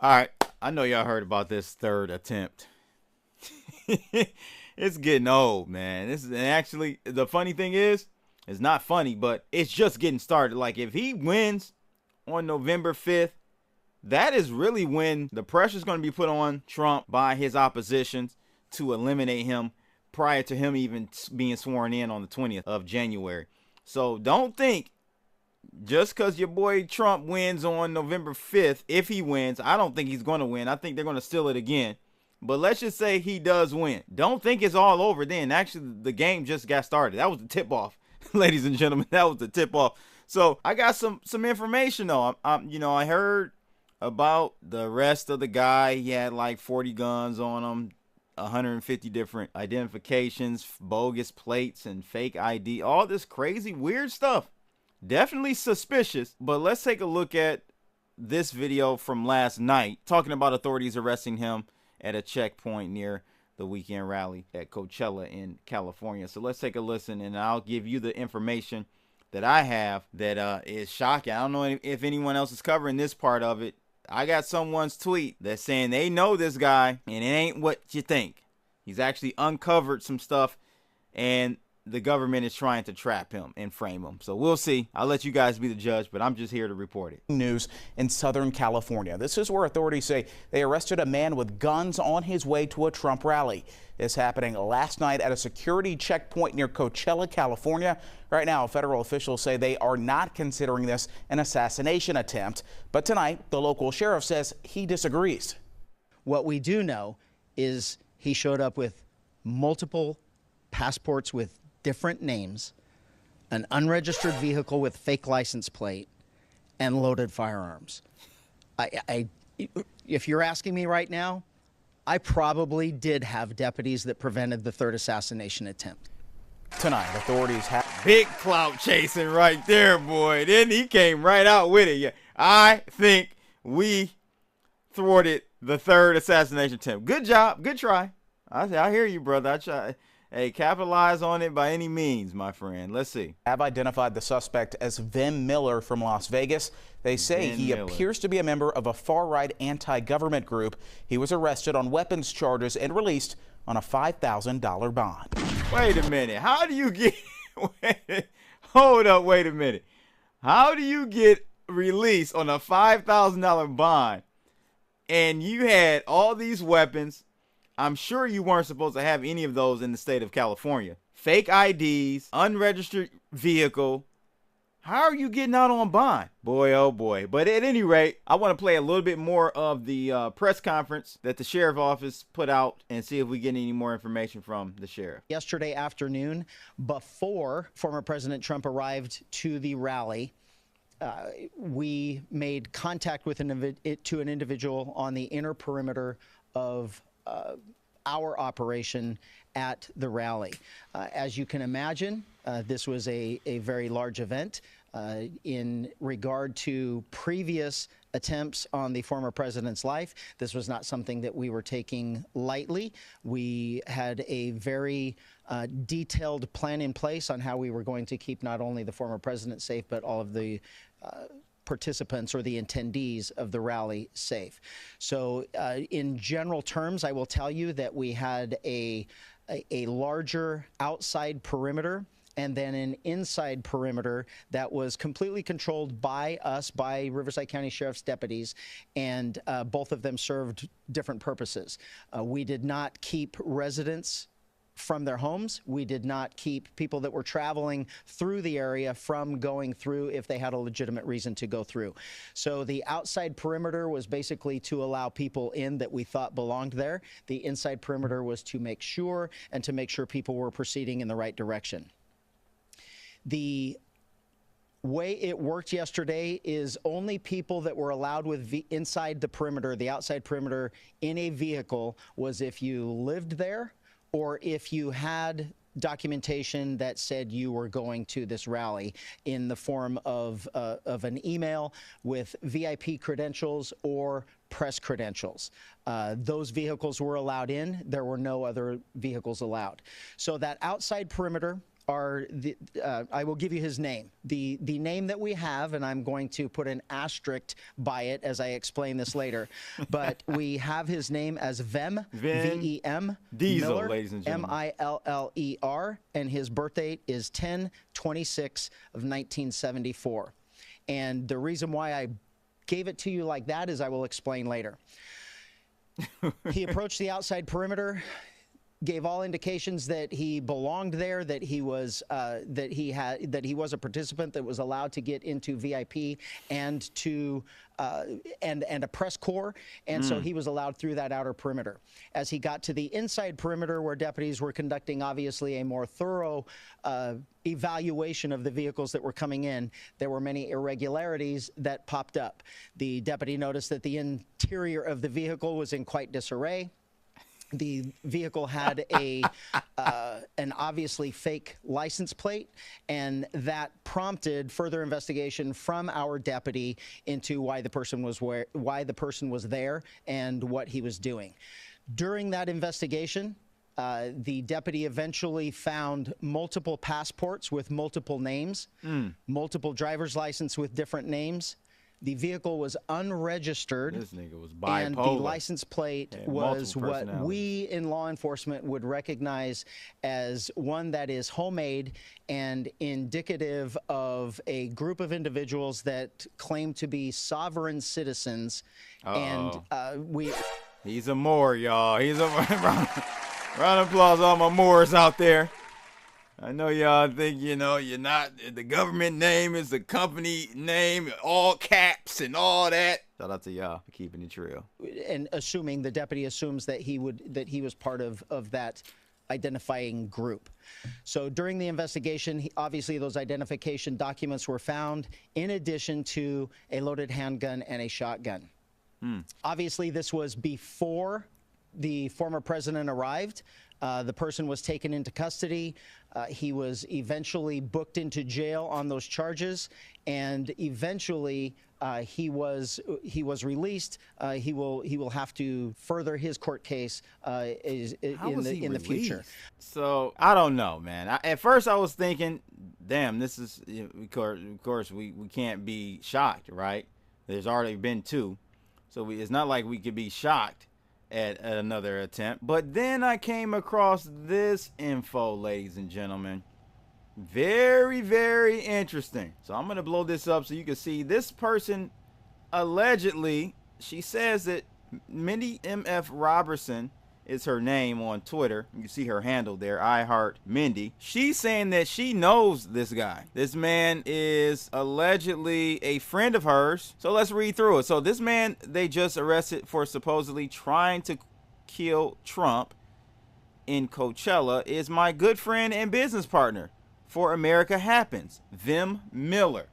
All right, I know y'all heard about this third attempt. It's getting old, man. This is actually the funny thing is, it's not funny, but it's just getting started. Like if he wins on November 5th, that is really when the pressure is going to be put on Trump by his oppositions to eliminate him prior to him even being sworn in on the 20th of January. So don't think just because your boy Trump wins on November 5th, if he wins, I don't think he's going to win. I think they're going to steal it again. But let's just say he does win. Don't think it's all over then. Actually, the game just got started. That was the tip off, ladies and gentlemen. That was the tip off. So I got some information though. I heard about the rest of the guy. He had like 40 guns on him, 150 different identifications, bogus plates, and fake ID. All this crazy, weird stuff. Definitely suspicious, but let's take a look at this video from last night talking about authorities arresting him at a checkpoint near the weekend rally at Coachella in California. So let's take a listen and I'll give you the information that I have that is shocking. I don't know if anyone else is covering this part of it. I got someone's tweet that's saying they know this guy and it ain't what you think. He's actually uncovered some stuff and the government is trying to trap him and frame him. So we'll see. I'll let you guys be the judge, but I'm just here to report it. News in Southern California. This is where authorities say they arrested a man with guns on his way to a Trump rally. This happening last night at a security checkpoint near Coachella, California. Right now, federal officials say they are not considering this an assassination attempt. But tonight, the local sheriff says he disagrees. What we do know is he showed up with multiple passports with different names, an unregistered vehicle with fake license plate, and loaded firearms. If you're asking me right now, I probably did have deputies that prevented the third assassination attempt. Tonight, authorities have big clout chasing right there, boy. Then he came right out with it. Yeah, I think we thwarted the third assassination attempt. Good job. Good try. I hear you, brother. I try. Hey, capitalize on it by any means, my friend. Let's see. Have identified the suspect as Vin Miller from Las Vegas. They say he appears to be a member of a far-right anti-government group. He was arrested on weapons charges and released on a $5,000 bond. Wait a minute. How do you get... Hold up, wait a minute. How do you get released on a $5,000 bond and you had all these weapons? I'm sure you weren't supposed to have any of those in the state of California. Fake IDs, unregistered vehicle. How are you getting out on bond? Boy, oh boy. But at any rate, I want to play a little bit more of the press conference that the sheriff office put out and see if we get any more information from the sheriff. Yesterday afternoon, before former President Trump arrived to the rally, we made contact with an individual on the inner perimeter of our operation at the rally. As you can imagine, this was a very large event. In regard to previous attempts on the former president's life, this was not something that we were taking lightly. We had a very detailed plan in place on how we were going to keep not only the former president safe, but all of the participants or the attendees of the rally safe. So in general terms, I will tell you that we had a larger outside perimeter and then an inside perimeter that was completely controlled by us, by Riverside County Sheriff's deputies, and both of them served different purposes. We did not keep residents from their homes. We did not keep people that were traveling through the area from going through if they had a legitimate reason to go through. So the outside perimeter was basically to allow people in that we thought belonged there. The inside perimeter was to make sure people were proceeding in the right direction. The way it worked yesterday is only people that were allowed inside the perimeter, the outside perimeter in a vehicle, was if you lived there or if you had documentation that said you were going to this rally in the form of an email with VIP credentials or press credentials. Those vehicles were allowed in. There were no other vehicles allowed. So that outside perimeter, are I will give you his name. The name that we have, and I'm going to put an asterisk by it as I explain this later, but we have his name as Vem, V-E-M, Diesel, Miller, ladies and gentlemen. M-I-L-L-E-R, and his birth date is 10/26 of 1974. And the reason why I gave it to you like that is I will explain later. He approached the outside perimeter, gave all indications that he belonged there, that he was that he was a participant that was allowed to get into VIP and to and a press corps, and so he was allowed through that outer perimeter. As he got to the inside perimeter, where deputies were conducting obviously a more thorough evaluation of the vehicles that were coming in, there were many irregularities that popped up. The deputy noticed that the interior of the vehicle was in quite disarray. The vehicle had an obviously fake license plate, and that prompted further investigation from our deputy into why the person was there, and what he was doing. During that investigation, the deputy eventually found multiple passports with multiple names, multiple driver's license with different names. The vehicle was unregistered. This nigga was bipolar. And the license plate was what we in law enforcement would recognize as one that is homemade and indicative of a group of individuals that claim to be sovereign citizens. And He's a Moor, y'all. He's a round of applause, all my Moors out there. I know y'all think, you're not, the government name is the company name, all caps and all that. Shout out to y'all for keeping it real. And assuming, the deputy assumes that he was part of that identifying group. So during the investigation, obviously those identification documents were found, in addition to a loaded handgun and a shotgun. Obviously, this was before the former president arrived. The person was taken into custody. He was eventually booked into jail on those charges, and eventually he was released. He will have to further his court case in the future. So I don't know, man. At first I was thinking, damn, this is, of course we can't be shocked, right? There's already been two, so it's not like we could be shocked at another attempt. But then I came across this info, ladies and gentlemen. Very, very interesting. So I'm going to blow this up so you can see this person. Allegedly, she says that Mindy M.F. Robertson is her name on Twitter. You see her handle there, I Heart Mindy. She's saying that she knows this guy. This man is allegedly a friend of hers. So let's read through it. So this man, they just arrested for supposedly trying to kill Trump in Coachella, is my good friend and business partner for America Happens, Vem Miller.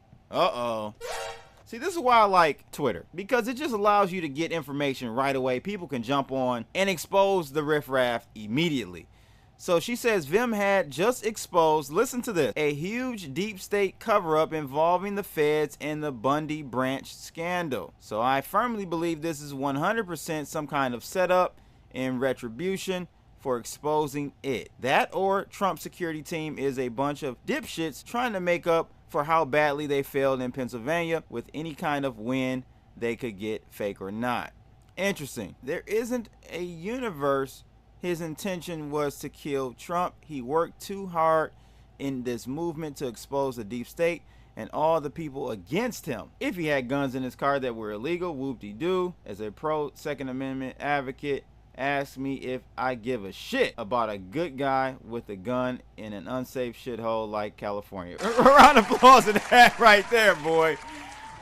See, this is why I like Twitter, because it just allows you to get information right away. People can jump on and expose the riffraff immediately. So she says Vim had just exposed, listen to this, a huge deep state cover-up involving the feds and the Bundy branch scandal. So I firmly believe this is 100% some kind of setup and retribution for exposing it. That or Trump's security team is a bunch of dipshits trying to make up for how badly they failed in Pennsylvania with any kind of win they could get, fake or not. Interesting. There isn't a universe his intention was to kill Trump. He worked too hard in this movement to expose the deep state and all the people against him. If he had guns in his car that were illegal, whoop-de-doo. As a pro Second Amendment advocate, ask me if I give a shit about a good guy with a gun in an unsafe shithole like California. Round of applause to that right there, boy.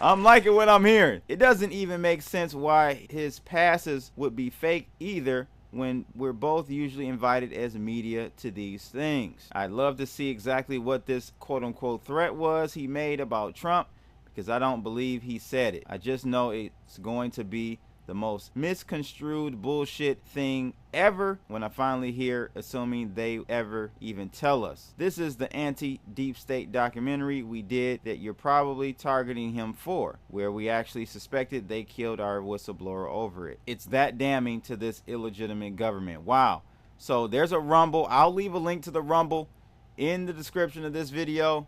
I'm liking what I'm hearing. It doesn't even make sense why his passes would be fake either, when we're both usually invited as media to these things. I'd love to see exactly what this quote-unquote threat was he made about Trump, because I don't believe he said it. I just know it's going to be the most misconstrued bullshit thing ever when I finally hear, assuming they ever even tell us. This is the anti-deep state documentary we did that you're probably targeting him for, where we actually suspected they killed our whistleblower over it. It's that damning to this illegitimate government. Wow. So there's a Rumble. I'll leave a link to the Rumble in the description of this video,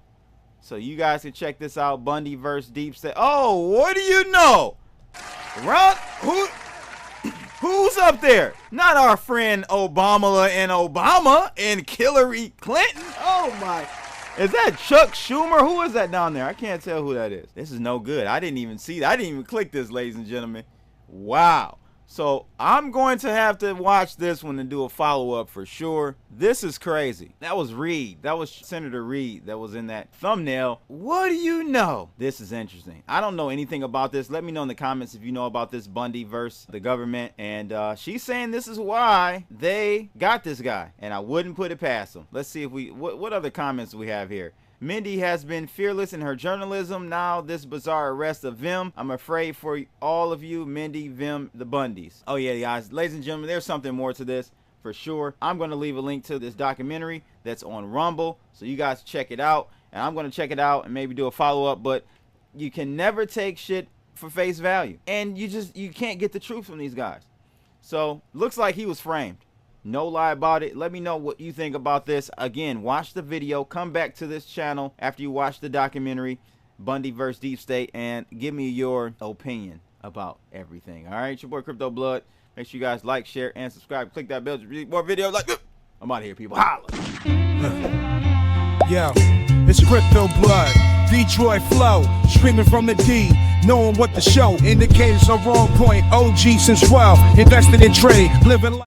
so you guys can check this out. Bundy versus Deep State. Oh, what do you know? Who's up there? Not our friend Obama and Hillary Clinton. Oh my. Is that Chuck Schumer? Who is that down there? I can't tell who that is. This is no good. I didn't even see that. I didn't even click this, ladies and gentlemen. Wow. So I'm going to have to watch this one and do a follow-up for sure. This is crazy. That was Reid. That was Senator Reid that was in that thumbnail. What do you know? This is interesting. I don't know anything about this. Let me know in the comments if you know about this Bundy versus the government. And she's saying this is why they got this guy. And I wouldn't put it past them. Let's see if what other comments do we have here? Mindy has been fearless in her journalism. Now this bizarre arrest of Vim. I'm afraid for all of you, Mindy, Vim, the Bundys. Oh yeah, guys, ladies and gentlemen, there's something more to this for sure. I'm going to leave a link to this documentary that's on Rumble, so you guys check it out. And I'm going to check it out and maybe do a follow-up, but you can never take shit for face value. And you can't get the truth from these guys. So looks like he was framed. No lie about it. Let me know what you think about this. Again, watch the video. Come back to this channel after you watch the documentary, Bundy vs. Deep State, and give me your opinion about everything. All right, it's your boy Crypto Blood. Make sure you guys like, share, and subscribe. Click that bell to read more videos like this. I'm out of here, people. Holla. Yo, it's Crypto Blood. Detroit flow, streaming from the D, knowing what the show. Indicators are on point. OG since 12, invested in trade, living life.